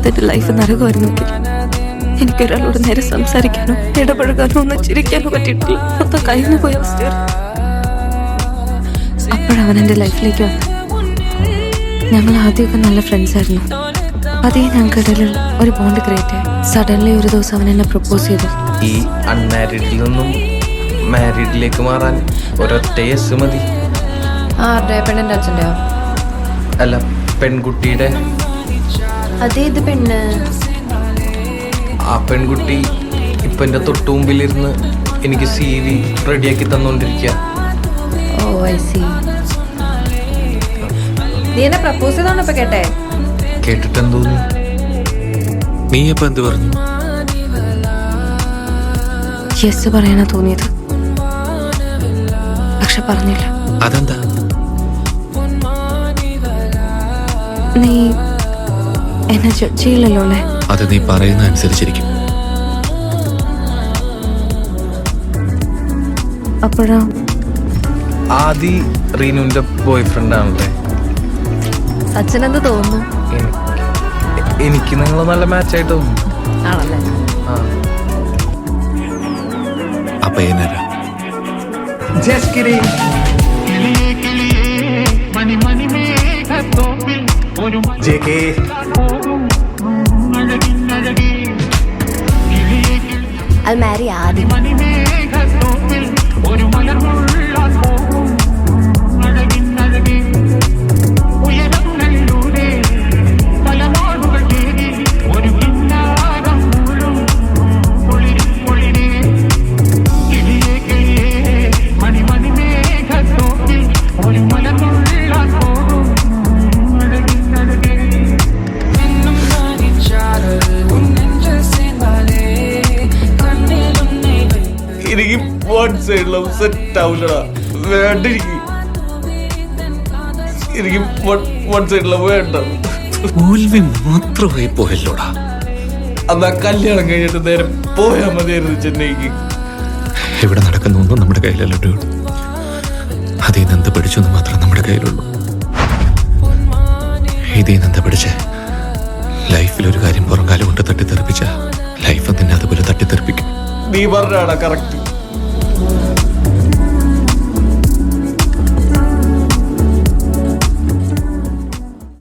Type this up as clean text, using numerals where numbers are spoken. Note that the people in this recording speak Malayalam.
ഇല്ലാത്ത ലൈഫ് നരകമായിരുന്നെങ്കിൽ എനിക്കൊരാളോട് നേരെ സംസാരിക്കാനോ ഇടപഴകാനോ ഒന്ന് ചിരിക്കാനോ പറ്റിയിട്ടില്ല. മൊത്തം കഴിഞ്ഞു പോയ അവസ്ഥയാണ്. അപ്പോഴവൻ എൻ്റെ ലൈഫിലേക്ക് വന്നു. ഞങ്ങൾ ആദ്യമൊക്കെ നല്ല ഫ്രണ്ട്സ് ആയിരുന്നു. അതേ ഞങ്ങൾക്കിടയിൽ ഒരു ബോണ്ട് ക്രിയേറ്റ് ആയി. സഡൻലി ഒരു ദിവസം അവൻ എന്നെ പ്രപ്പോസ് ചെയ്തു. ഈ അൺമാരീഡിൽ നിന്നും മാരീഡിലേക്ക് മാറാൻ ഒരൊറ്റ യെസ് മതി. പെണ്ണിന്റെ അച്ഛൻ്റെയോ? അല്ല, പെൺകുട്ടിയുടെ. അതേത് പെണ്ണ്? ആ പെൺകുട്ടി ഇപ്പൊ എന്റെ തൊട്ടു മുമ്പിലിരുന്ന് എനിക്ക് CV റെഡിയാക്കി തന്നോണ്ടിരിക്കുക. ഓ ഐ സി. നീ എന്നെ പ്രപ്പോസ് ചെയ്താണോ ഇപ്പൊ കേട്ടെ? കേട്ടിട്ടെന്ന് തോന്നി. നീ അപ്പൊ എന്ത് പറഞ്ഞു? യെസ് പറയാനാ തോന്നിയത്, പക്ഷെ പറഞ്ഞില്ല. അതെന്താ? നീ എന്നെ ജഡ്ജ് ചെയ്യില്ലല്ലോ അല്ലേ? അത് നീ പറയുന്ന അനുസരിച്ചിരിക്കും. അപ്പോഴാ ആദി റീനുവിന്റെ ബോയ് ഫ്രണ്ട് ആണല്ലേ? സച്ചിൻ എന്ത് തോന്നുന്നു? എനിക്ക് നിങ്ങൾ നല്ല മാച്ചായിട്ട് തോന്നുന്നു. ആണല്ലേ? അപ്പൊ ഏനല്ല I'll marry Adi. എനിക്ക് വൺ സൈഡ് ലവ് സെറ്റ് ആവില്ലടാ. വേണ്ട, എനിക്ക് വൺ സൈഡ് ലവ് വേണ്ട. മാത്രമായി പോയല്ലോടാ. അന്നാ കല്യാണം കഴിഞ്ഞിട്ട് നേരെ പോയാ മതിയായിരുന്നു ചെന്നൈക്ക്. ഇവിടെ നടക്കുന്നൊന്നും നമ്മുടെ കയ്യിലല്ലോ. അതിൽ നിന്ന് എന്ത് പഠിച്ചെന്ന് മാത്രം നമ്മുടെ കയ്യിലുള്ളൂ. ഇതിൽ നിന്ന് എന്താ പഠിച്ചേ? ലൈഫിലൊരു കാര്യം പുറംകാലം കൊണ്ട് തട്ടിത്തെറിപ്പിച്ച ലൈഫ് തന്നെ അതുപോലെ തട്ടിത്തെറിപ്പിക്കും. നീ പറഞ്ഞാടാ കറക്റ്റ്.